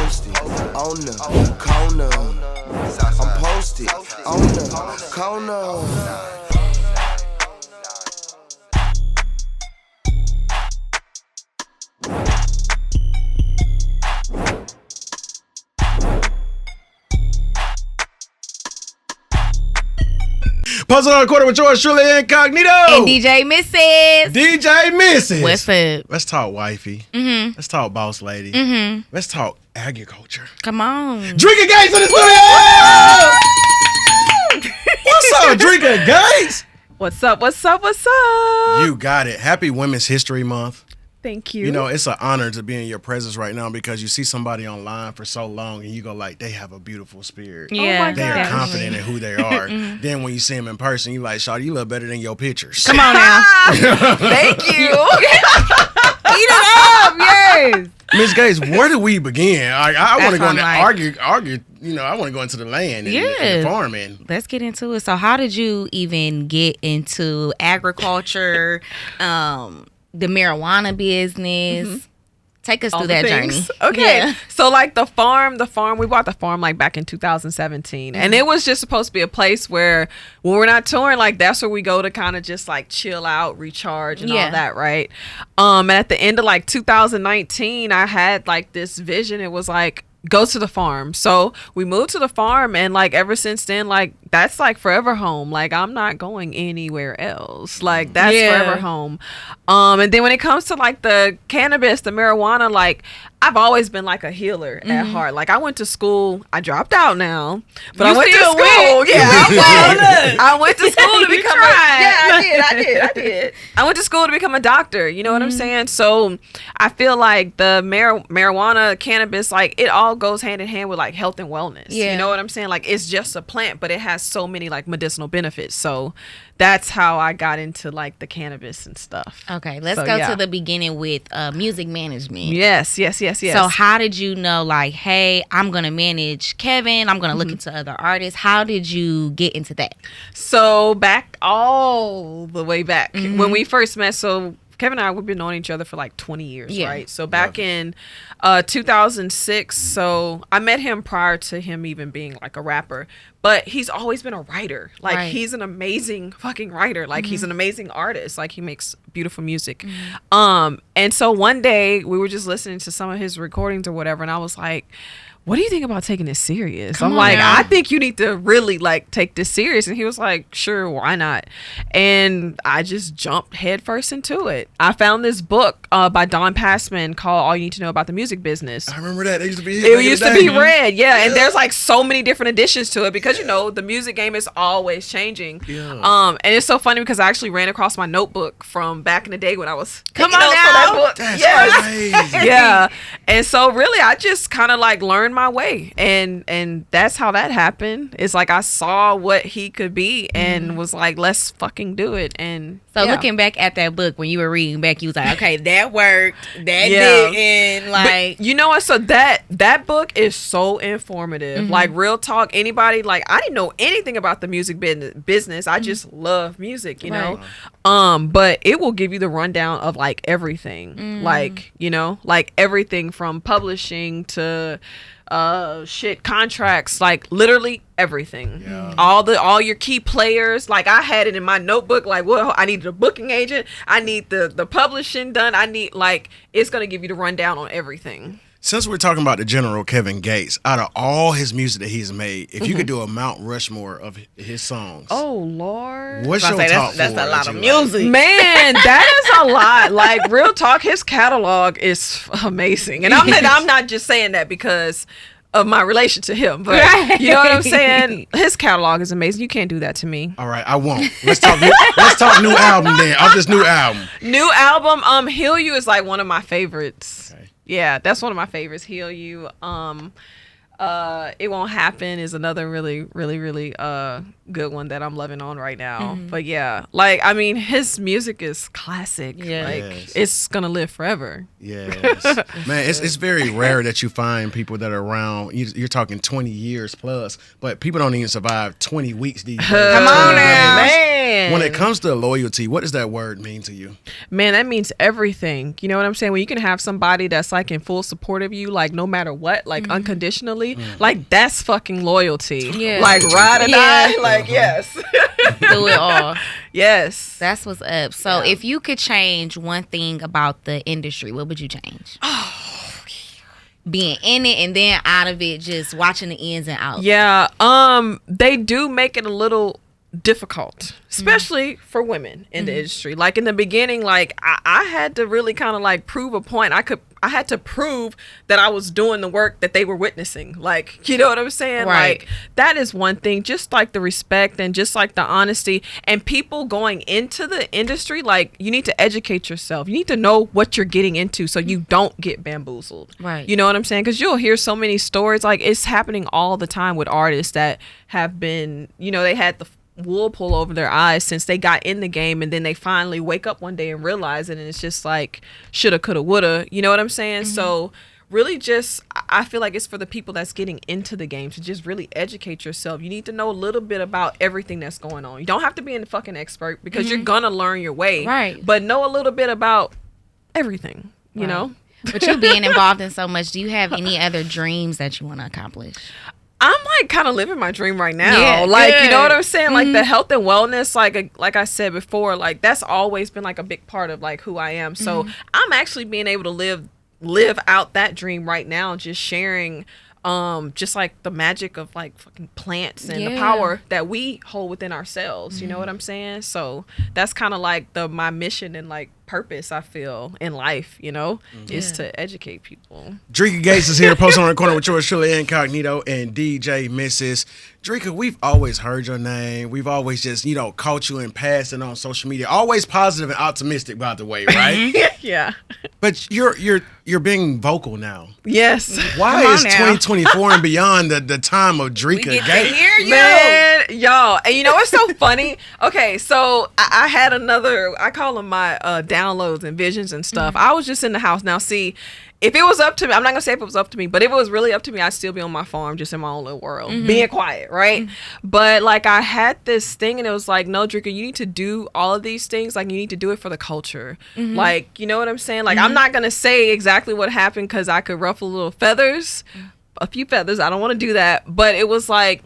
posted on the corner. I'm posted on the corner. Puzzle on the Quarter with yours truly, Incognito and DJ Misses. DJ Misses. What's up? Let's talk wifey. Mm-hmm. Let's talk boss lady. Mm-hmm. Let's talk agriculture. Come on. Dreka Gates in the studio. What's up, Dreka Gates? What's up? What's up? What's up? You got it. Happy Women's History Month. Thank you. You know, it's an honor to be in your presence right now because you see somebody online for so long and you go like, they have a beautiful spirit. Yeah. Oh my They are God. confident in who they are. Then when you see them in person, you like, Shawty, you look better than your pictures. Come on now. Thank you. Eat it up. Yes. Miss Gates, where do we begin? I want to go what into I'm like. argue. You know, I want to go into the land and Yeah. the farming. Let's get into it. So how did you even get into agriculture, the marijuana business? Mm-hmm. Take us All through the that things. journey. Okay. Yeah. So like the farm, we bought the farm like back in 2017. And it was just supposed to be a place where when we're not touring, like that's where we go to kind of just like chill out, recharge and all that, right? And at the end of like 2019, I had like this vision. It was like, go to the farm. So we moved to the farm, and like ever since then, like that's like forever home. Like I'm not going anywhere else. Like that's forever home. And then when it comes to like the cannabis, the marijuana, like I've always been like a healer at heart. Like I went to school. I dropped out now, but I went to school. Yeah, I went to school to become. I did. I went to school to become a doctor. You know what I'm saying? So I feel like the marijuana, cannabis, like it all goes hand in hand with like health and wellness. Yeah. You know what I'm saying? Like it's just a plant, but it has so many like medicinal benefits. So that's how I got into like the cannabis and stuff. Okay, let's So, go yeah. to the beginning with music management. Yes. So how did you know, like, hey, I'm going to manage Kevin, I'm going to look into other artists? How did you get into that? So back all the way back when we first met, so Kevin and I, we've been knowing each other for like 20 years, right? So back in 2006, so I met him prior to him even being like a rapper, but he's always been a writer. Like he's an amazing fucking writer. Like he's an amazing artist. Like he makes beautiful music. And so one day we were just listening to some of his recordings or whatever, and I was like, what do you think about taking this serious? Come I'm on like, now. I think you need to really like take this serious. And he was like, sure, why not? And I just jumped headfirst into it. I found this book by Don Passman called All You Need to Know About the Music Business. I remember that. It used to be It used to be read, yeah. And there's like so many different additions to it because, you know, the music game is always changing. Yeah. And it's so funny because I actually ran across my notebook from back in the day when I was Come taking on notes now. for that book. That's Yes. crazy. Yeah. And so really I just kind of like learned my way, and that's how that happened. It's like I saw what he could be and was like, let's fucking do it. And So yeah. looking back at that book, when you were reading back, you was like, okay, that worked, that Yeah. didn't. Like, But you know what? So that book is so informative. Like real talk, anybody, like I didn't know anything about the music business. I just love music, you know. But it will give you the rundown of like everything. Like, you know, like everything from publishing to contracts, like literally everything. All your key players. Like I had it in my notebook, like, well, I needed a booking agent, I need the publishing done, I need, like, it's gonna give you the rundown on everything. Since we're talking about the General Kevin Gates, out of all his music that he's made, if you could do a Mount Rushmore of his songs, Oh Lord. what's I your say top that's four a lot that of you like? music. Man, that is a lot. Like real talk, his catalog is amazing. And I'm not just saying that because of my relation to him, but you know what I'm saying? His catalog is amazing. You can't do that to me. All right, I won't. Let's talk new album then. Off this new album. New album, Heal You is like one of my favorites. Okay. Yeah, that's one of my favorites. Heal You. It Won't Happen is another really, really, really good one that I'm loving on right now. But yeah, like, I mean, his music is classic. Yeah. Like, Yes. it's gonna live forever. Yes, man, it's very rare that you find people that are around. You're talking 20 years plus, but people don't even survive 20 weeks these days. Come on now. Man. When it comes to loyalty, what does that word mean to you? Man, that means everything. You know what I'm saying? When you can have somebody that's like in full support of you, like no matter what, like unconditionally, like that's fucking loyalty. Yeah. Like ride or Yeah. die. Like, yes. Do it all. Yes. That's what's up. So if you could change one thing about the industry, what would you change? Being in it and then out of it, just watching the ins and outs. Yeah. They do make it a little difficult, especially for women in the industry. Like in the beginning, like I had to really kind of like prove a point. I had to prove that I was doing the work that they were witnessing. Like, you know what I'm saying? Right. Like that is one thing, just like the respect and just like the honesty and people going into the industry. Like you need to educate yourself. You need to know what you're getting into so you don't get bamboozled. Right. You know what I'm saying? Because you'll hear so many stories. Like it's happening all the time with artists that have been, you know, they had the wool pull over their eyes since they got in the game, and then they finally wake up one day and realize it, and it's just like shoulda, coulda, woulda. You know what I'm saying? So really just I feel like it's for the people that's getting into the game to just really educate yourself. You need to know a little bit about everything that's going on. You don't have to be a fucking expert because you're gonna learn your way. Right. But know a little bit about everything, you know? But you being involved in so much, do you have any other dreams that you want to accomplish? I'm like kind of living my dream right now. Yeah, like, you know good. what I'm saying? Like the health and wellness, like I said before, like that's always been like a big part of like who I am. So I'm actually being able to live out that dream right now, just sharing just like the magic of like fucking plants and the power that we hold within ourselves. You know what I'm saying? So that's kind of like my mission and like purpose I feel in life, you know, is to educate people. Dreka Gates is here, posting on the corner with yours truly, Incognito and DJ Misses. Dreka, we've always heard your name. We've always just, you know, caught you in passing on social media. Always positive and optimistic, by the way, right? Yeah. But you're being vocal now. Yes. Why Come on is now. 2024 and beyond the time of Dreka Gates? hear you. Man, y'all, and you know what's so funny? Okay, so I had another, I call them my downloads and visions and stuff. I was just in the house. Now, see, if it was up to me, I'm not gonna say if it was up to me, but if it was really up to me, I'd still be on my farm, just in my own little world, being quiet, right? But like I had this thing, and it was like, no, Dreka, you need to do all of these things. Like you need to do it for the culture. Like, you know what I'm saying? Like I'm not gonna say exactly what happened because I could ruffle little feathers, a few feathers. I don't want to do that, but it was like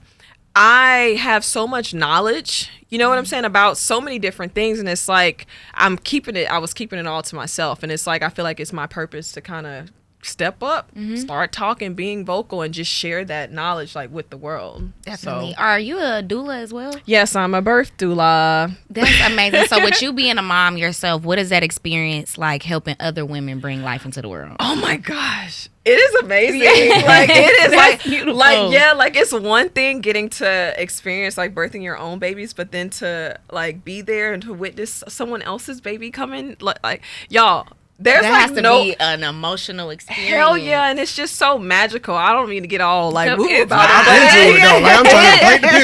I have so much knowledge, you know what I'm saying, about so many different things, and it's like I was keeping it all to myself, and it's like I feel like it's my purpose to kind of step up, start talking, being vocal, and just share that knowledge like with the world. Definitely. So, Are you a doula as well? yes, I'm a birth doula. That's amazing. So with you being a mom yourself, what is that experience like helping other women bring life into the world? Oh my gosh. It is amazing. Like it is That's like beautiful. like it's one thing getting to experience like birthing your own babies, but then to like be there and to witness someone else's baby coming, like y'all, there's That like has to no be an emotional experience. hell yeah, and it's just so magical. I don't mean to get all like woo It's about I'm it. into it, though. Like, I'm trying to paint the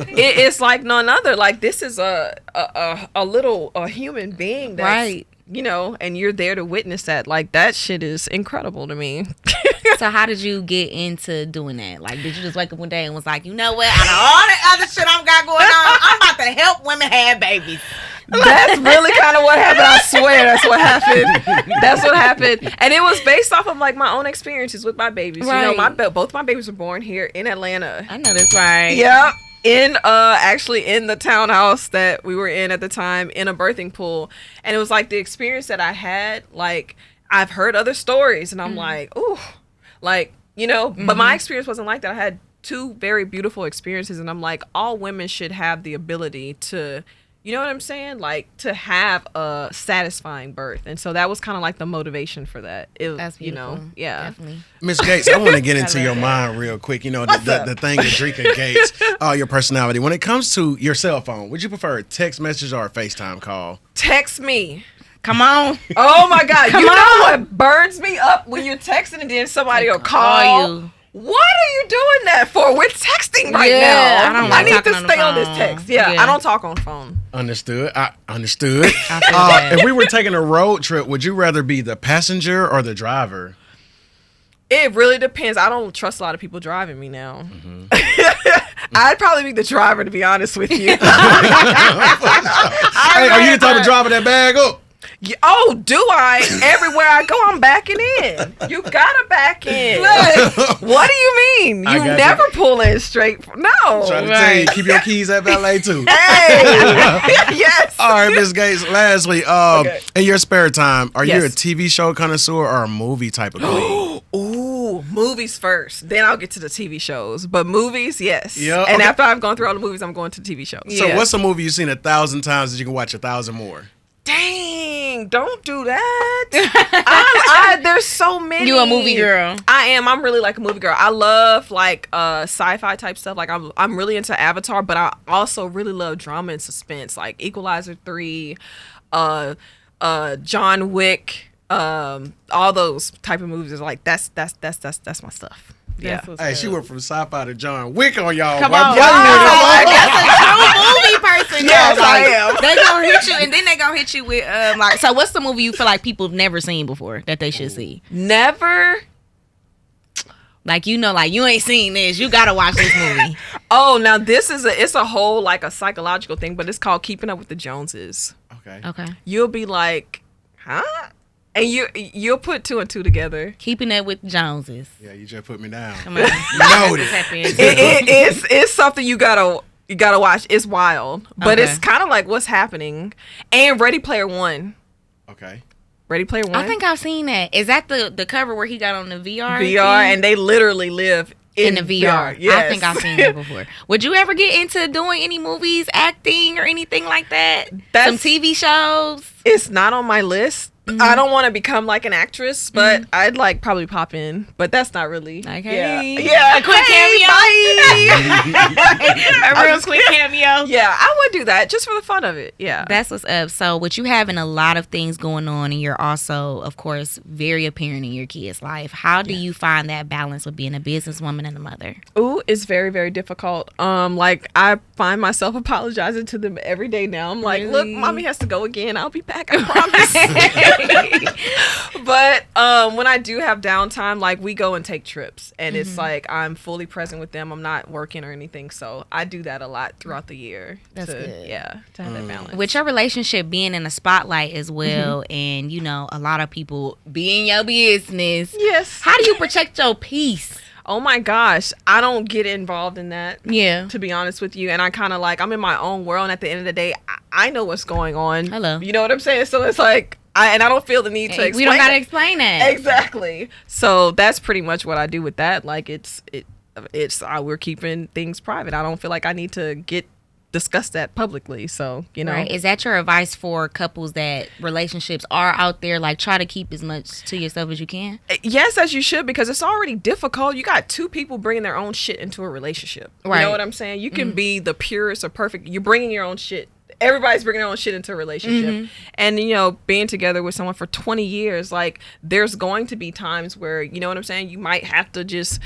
picture. It is like none other. Like this is a human being that's Right. you know, and you're there to witness that. Like that shit is incredible to me. So how did you get into doing that? Like, did you just wake up one day and was like, you know what? Out of all the other shit I've got going on, I'm about to help women have babies. That's really kind of what happened. I swear that's what happened. That's what happened. And it was based off of like my own experiences with my babies. Right. You know, both my babies were born here in Atlanta. I know that's right. Yep. In actually in the townhouse that we were in at the time, in a birthing pool. And it was like the experience that I had, like I've heard other stories and I'm like, ooh, like, you know, but my experience wasn't like that. I had two very beautiful experiences, and I'm like, all women should have the ability to, you know what I'm saying? Like to have a satisfying birth. And so that was kind of like the motivation for that. It was, That's you beautiful. know, yeah. Definitely. Miss Gates, I want to get into your mind real quick. You know, the thing with Dreka Gates, your personality. When it comes to your cell phone, would you prefer a text message or a FaceTime call? Text me. Come on. Oh my God. Come you know on. what burns me up when you're texting and then somebody will Call call you. What are you doing that for? We're texting right Yeah, now. I need to stay on this text. Yeah, I don't talk on the phone. Understood. I understood. I feel that. If we were taking a road trip, would you rather be the passenger or the driver? It really depends. I don't trust a lot of people driving me now. I'd probably be the driver, to be honest with you. Hey, are you the type of driver that bag up? Oh, do I? Everywhere I go, I'm backing in. You gotta back in. What do you mean? You never pull in straight. No. Trying to tell you, keep your keys at valet too. Hey. Yes. All right, Ms. Gates. Lastly, in your spare time, are you a TV show connoisseur or a movie type of queen? Ooh, movies first. Then I'll get to the TV shows. But movies, yes. Yep. And after I've gone through all the movies, I'm going to the TV shows. So what's a movie you've seen 1,000 times that you can watch 1,000 more? Dang, don't do that. There's so many. You a movie girl. I am. I'm really like a movie girl. I love like sci-fi type stuff. Like I'm really into Avatar, but I also really love drama and suspense, like Equalizer 3, John Wick, all those type of movies. Is like that's my stuff. Yeah. Hey, she went from sci-fi to John Wick on y'all. Come on. That's a true movie person. Yes, like, I am. They gonna hit you, and then they gonna hit you with like. So, what's the movie you feel like people have never seen before that they should see? Never. Like like you ain't seen this. You gotta watch this movie. Oh, now this is it's a whole like a psychological thing, but it's called Keeping Up with the Joneses. Okay. You'll be like, huh? And you'll put 2 and 2 together. Keeping Up with Joneses. Yeah, you just put me down. Come on. Noted. It's something you gotta watch. It's wild, but it's kind of like what's happening. And Ready Player One. Okay. Ready Player One. I think I've seen that. Is that the cover where he got on the VR? VR, and they literally live in the VR. Yes. I think I've seen that before. Would you ever get into doing any movies, acting, or anything like that? Some TV shows? It's not on my list. Mm-hmm. I don't want to become like an actress, but I'd like probably pop in. But that's not really. Okay. Yeah. A quick cameo. A real quick cameo. Yeah, I would do that just for the fun of it. Yeah. That's what's up. So with you having a lot of things going on, and you're also, of course, very apparent in your kids' life, how do you find that balance with being a businesswoman and a mother? Ooh, it's very, very difficult. Like I find myself apologizing to them every day now. I'm like, look, mommy has to go again. I'll be back. I promise. But when I do have downtime, like we go and take trips, and it's like I'm fully present with them. I'm not working or anything, so I do that a lot throughout the year. That's good. Yeah, to have that balance. With your relationship being in the spotlight as well, and a lot of people be in your business. Yes. How do you protect your peace? Oh my gosh, I don't get involved in that. Yeah. To be honest with you. And I kind of like, I'm in my own world. And at the end of the day, I know what's going on. Hello. You know what I'm saying? So it's like, I don't feel the need to explain. We don't got to explain that. Exactly. So that's pretty much what I do with that. Like we're keeping things private. I don't feel like I need to discuss that publicly. So, Right. Is that your advice for couples that relationships are out there? Like, try to keep as much to yourself as you can? Yes, as you should, because it's already difficult. You got 2 people bringing their own shit into a relationship. Right. You know what I'm saying? You can be the purest or perfect. You're bringing your own shit. Everybody's bringing their own shit into a relationship. And, being together with someone for 20 years, like, there's going to be times where, you know what I'm saying? You might have to just,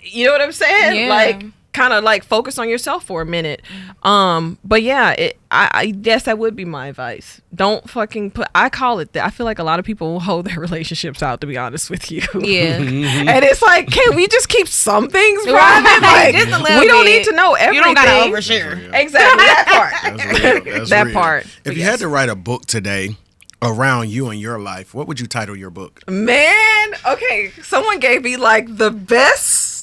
you know what I'm saying? Yeah. Like, kind of like focus on yourself for a minute. But yeah, I guess that would be my advice. Don't fucking I call it that. I feel like a lot of people will hold their relationships out, to be honest with you. Yeah. And it's like, can we just keep some things private? Right. Like, Just a little we don't bit. need to know everything. You don't gotta overshare. Exactly, that part. That's real. That's That real. part. If But you yes. had to write a book today around you and your life, what would you title your book? Man, okay, someone gave me like the best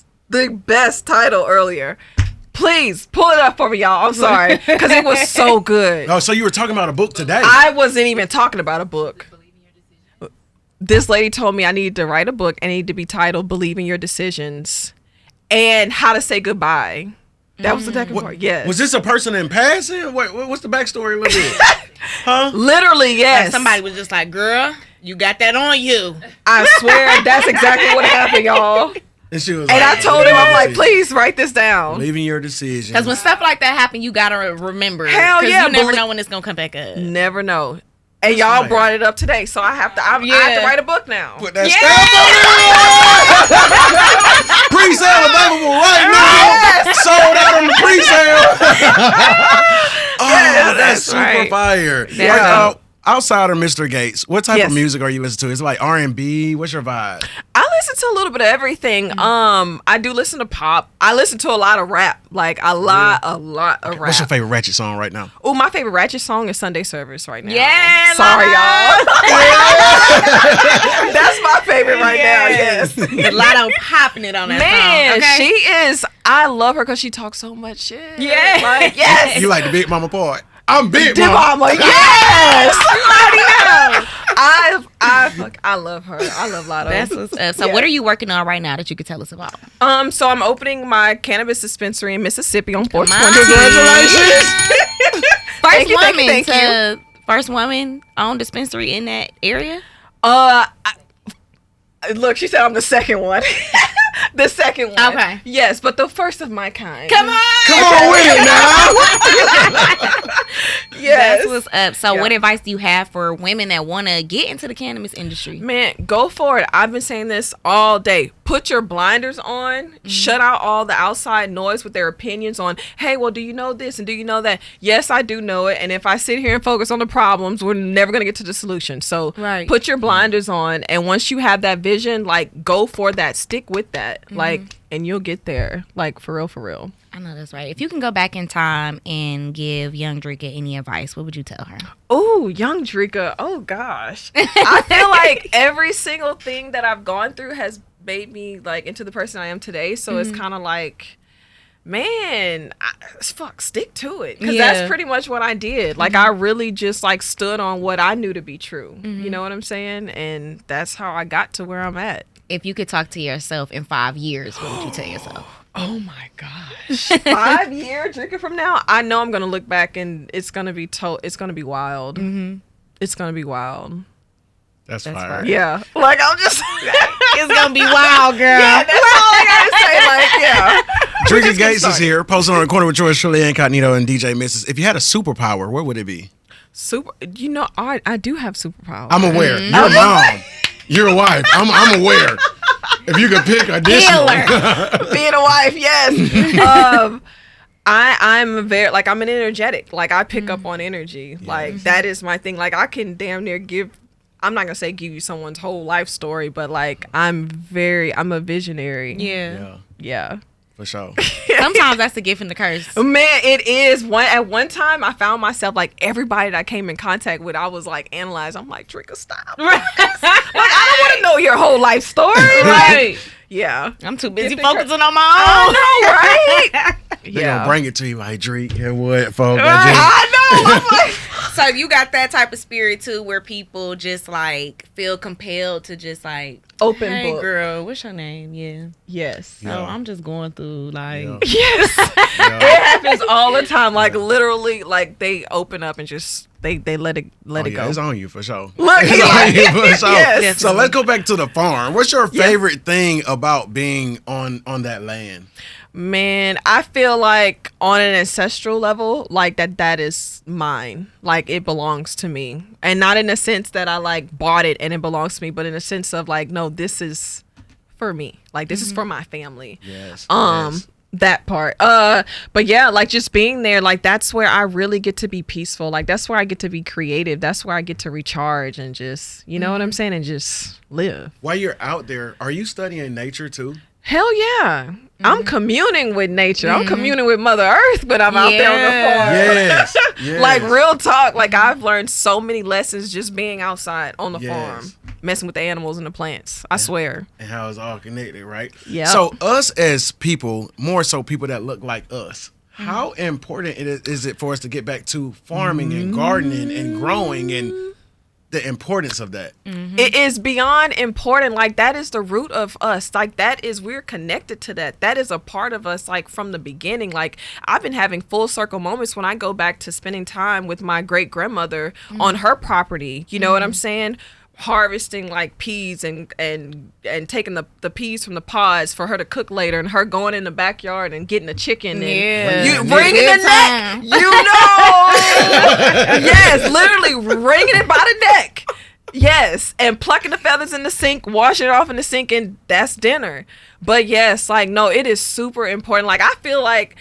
title earlier. Please pull it up for me, y'all. I'm sorry, because it was so good. Oh, so you were talking about a book today? I wasn't even talking about a book. This lady told me I needed to write a book and it needed to be titled "Believe in Your Decisions" and how to say goodbye. That was the second part. Yes. Was this a person in passing? What's the backstory a little bit? Huh? Literally, yes. Like somebody was just like, girl, you got that on you. I swear that's exactly what happened, y'all. And she was And like, I told him, I'm like, please write this down. Believe in your decision. Because when stuff like that happen, you gotta remember. Hell yeah, you never know when it's gonna come back up. Never know. And That's y'all right. brought it up today, so I have to. I have to write a book now. Put that that's super right. fire. Yeah. Outside of Mr. Gates, what type Yes. of music are you listening to? Is it like R&B? What's your vibe? I listen to a little bit of everything. I do listen to pop. I listen to a lot of rap. Like a lot of rap. What's your favorite ratchet song right now? Oh, my favorite ratchet song is Sunday Service right now. Yeah, Sorry, y'all. That's my favorite right now. Yes. Lotto popping it on that Man, song. Okay? she is. I love her because she talks so much shit. Yeah. Like, yes. You like the Big Mama part? I'm Big Dear Mama. Mama, yes. I love her. I love Lotto. That's what's up. So what are you working on right now that you could tell us about? So I'm opening my cannabis dispensary in Mississippi on 420. Congratulations. Thank you. First woman owned dispensary in that area? Look, she said I'm the second one. The second one. Okay. Yes, but the first of my kind. Come on. Come on with it now. Yes. That's what's up. So Yeah. what advice do you have for women that want to get into the cannabis industry? Man, go for it. I've been saying this all day. Put your blinders on. Shut out all the outside noise with their opinions on, hey, well, do you know this and do you know that? Yes, I do know it. And if I sit here and focus on the problems, we're never going to get to the solution. So Right. put your blinders on. And once you have that vision, like, go for that. Stick with that. Like, and you'll get there. Like, for real, for real. I know that's right. If you can go back in time and give young Dreka any advice, what would you tell her? Oh, young Dreka. Oh, gosh. I feel like every single thing that I've gone through has made me, like, into the person I am today. So it's kind of like, man, stick to it. Because that's pretty much what I did. Like, I really just, like, stood on what I knew to be true. You know what I'm saying? And that's how I got to where I'm at. If you could talk to yourself in 5 years, what would you tell yourself? Oh my gosh. 5 years drinking from now, I know I'm going to look back and it's going to be it's going to be wild. It's going to be wild. That's fire. Yeah. Like, I'm just It's going to be wild, girl. Yeah, that's all I got to say. Like, yeah. Dreka Gates is here, posting on the corner with yours truly, Incognito and DJ Misses. If you had a superpower, what would it be? You know, I do have superpowers. I'm aware. You're a mom. You're a wife. I'm aware. If you could pick additional. Being a wife, yes. I'm very, like, I'm an energetic. Like, I pick up on energy. Like, that is my thing. Like, I can damn near I'm not going to say give you someone's whole life story, but, like, I'm a visionary. Yeah. For sure. Sometimes that's a gift and the curse. Man, it is. At one time, I found myself, like, everybody that I came in contact with, I was, like, analyzing. I'm like, Dreka, stop. Like, I don't want to know your whole life story. Right. Yeah. I'm too busy focusing on my own. I know, right? They're going to bring it to you like, Drake, here what, folks? I know. I'm like, So you got that type of spirit too, where people just like feel compelled to just like open hey book. girl, what's your name? Yeah. Yes. So I'm just going through like Yes. It happens all the time. Like literally, like they open up and just they let it go. It's on you for sure. Look, It's on you for sure. Yes. So let's go back to the farm. What's your favorite thing about being on that land? Man, I feel like on an ancestral level, like that is mine. Like it belongs to me. And not in the sense that I like bought it and it belongs to me, but in a sense of like, no, this is for me. Like this is for my family. Yes. That part. But yeah, like just being there, like that's where I really get to be peaceful. Like that's where I get to be creative. That's where I get to recharge and just, you know what I'm saying? And just live. While you're out there, are you studying nature too? Hell yeah. I'm communing with nature. I'm communing with Mother Earth when I'm out there on the farm. Yes. Yes. Like real talk. Like I've learned so many lessons just being outside on the Yes. farm, messing with the animals and the plants. I swear. And how it's all connected, right? Yeah. So us as people, more so people that look like us, how important is it for us to get back to farming and gardening and growing and the importance of that? It is beyond important. Like that is the root of us. Like that is, we're connected to that. That is a part of us, like from the beginning. Like I've been having full circle moments when I go back to spending time with my great grandmother on her property. You know what I'm saying? Harvesting like peas and taking the peas from the pods for her to cook later, and her going in the backyard and getting a chicken and you wringing the neck, you know. Yes, literally wringing it by the neck. Yes, and plucking the feathers in the sink, washing it off in the sink, and that's dinner. But yes, like no, it is super important. Like I feel like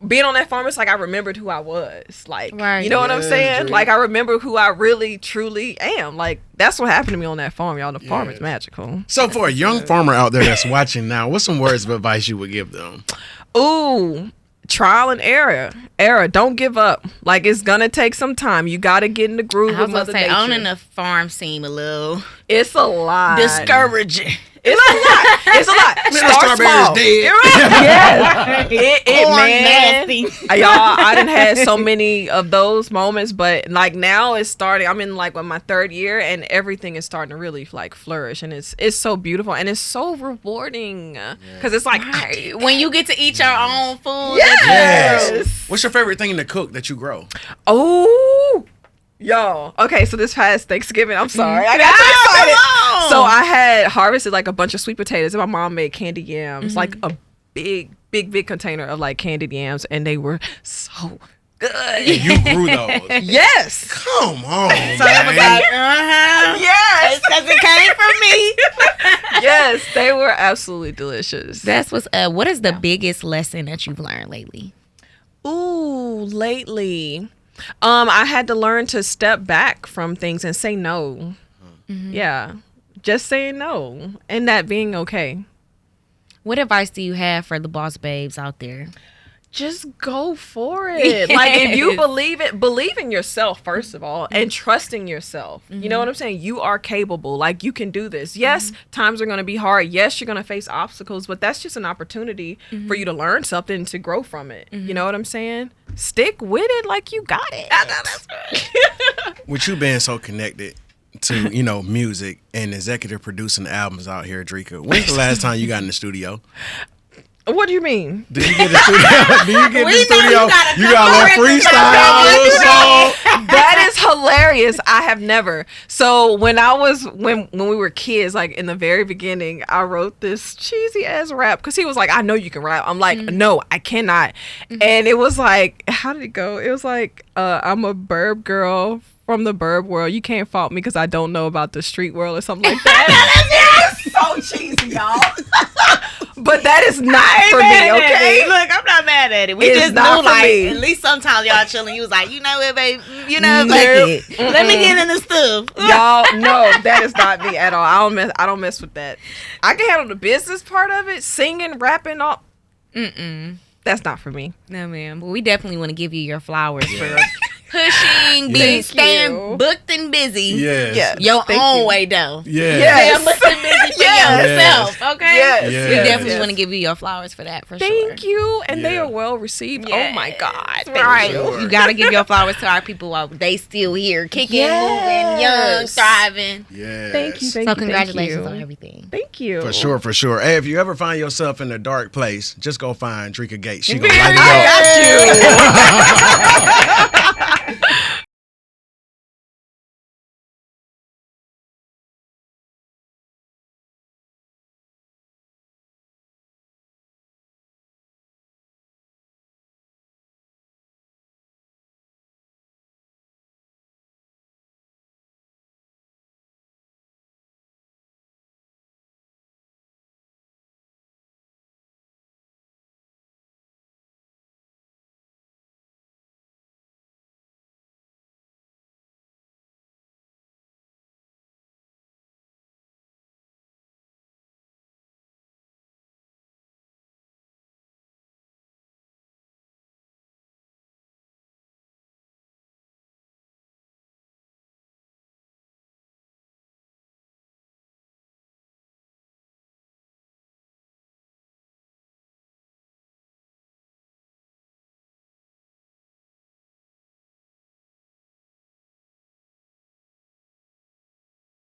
being on that farm, it's like I remembered who I was. Like, Right. you know what I'm Yes, saying? Drake. Like, I remember who I really, truly am. Like, that's what happened to me on that farm, y'all. The farm is Yes. magical. So for a young farmer out there that's watching now, what's some words of advice you would give them? Ooh, trial and error. Don't give up. Like, it's gonna take some time. You gotta get in the groove I with was Mother gonna say, Nature. owning a farm seem a little It's a lot. discouraging. It's a lot. It's a lot. Man, the Start strawberries small. dead. Yes. It Corn man. nasty. Y'all, I done had so many of those moments, but like now it's starting. I'm in like my 3rd year, and everything is starting to really like flourish, and it's so beautiful and it's so rewarding because it's like When you get to eat your own food, Yes. What's your favorite thing to cook that you grow? oh. Yo, okay, so this past Thanksgiving, I'm sorry, I got too come excited. on. So I had harvested like a bunch of sweet potatoes, and my mom made candied yams, like a big container of like candied yams, and they were so good. You grew those. Yes, Come on, So it was man. like, yes, because it came from me. yes, they were absolutely delicious. That's what's what is the biggest lesson that you've learned lately? Ooh, lately, I had to learn to step back from things and say no. Yeah, just saying no, and that being okay. What advice do you have for the boss babes out there? Just go for it. Like, if you believe in yourself, first of all, and trusting yourself. You know what I'm saying? You are capable. Like, you can do this. Yes, times are going to be hard. Yes, you're going to face obstacles, but that's just an opportunity for you to learn something, to grow from it. You know what I'm saying? Stick with it like you got it. I know that's right. With you being so connected to, music and executive producing albums out here, Dreka, when's the last time you got in the studio? What do you mean? Do you get in the studio? Do you get in the We know studio? you got a You got a couple little records freestyle, out a there. little song. That is hilarious. I have never. So when we were kids, like in the very beginning, I wrote this cheesy ass rap because he was like, "I know you can rap." I'm like, "No, I cannot." And it was like, how did it go? It was like, "I'm a burb girl from the burb world. You can't fault me because I don't know about the street world," or something like that. So cheesy, y'all. But that is not for me, okay? Look, I'm not mad at it. We It's just not knew, for like, me. at least sometimes y'all chilling. You was like, you know what, babe? You know, Nope. fuck it. Let me get in the stuff. Y'all, no, that is not me at all. I don't mess with that. I can handle the business part of it, singing, rapping, all. That's not for me. No, ma'am. But we definitely want to give you your flowers for pushing, Thank staying you. booked and busy. Yes. Yeah. Your Thank own you. way, though. Yes. Yes. Staying booked and busy for Yes. yourself, okay? Yes. We Yes. definitely Yes. want to give you your flowers for that, for sure. Thank you, and they Yeah. are well received. Yes. Oh my God, thank Right. you. You got to give your flowers to our people while they still here, kicking, moving, young, Yes. thriving. Yes. Thank you. So congratulations on everything. Thank you. For sure, for sure. Hey, if you ever find yourself in a dark place, just go find Dreka Gates. She gonna Man, light it up. I got you.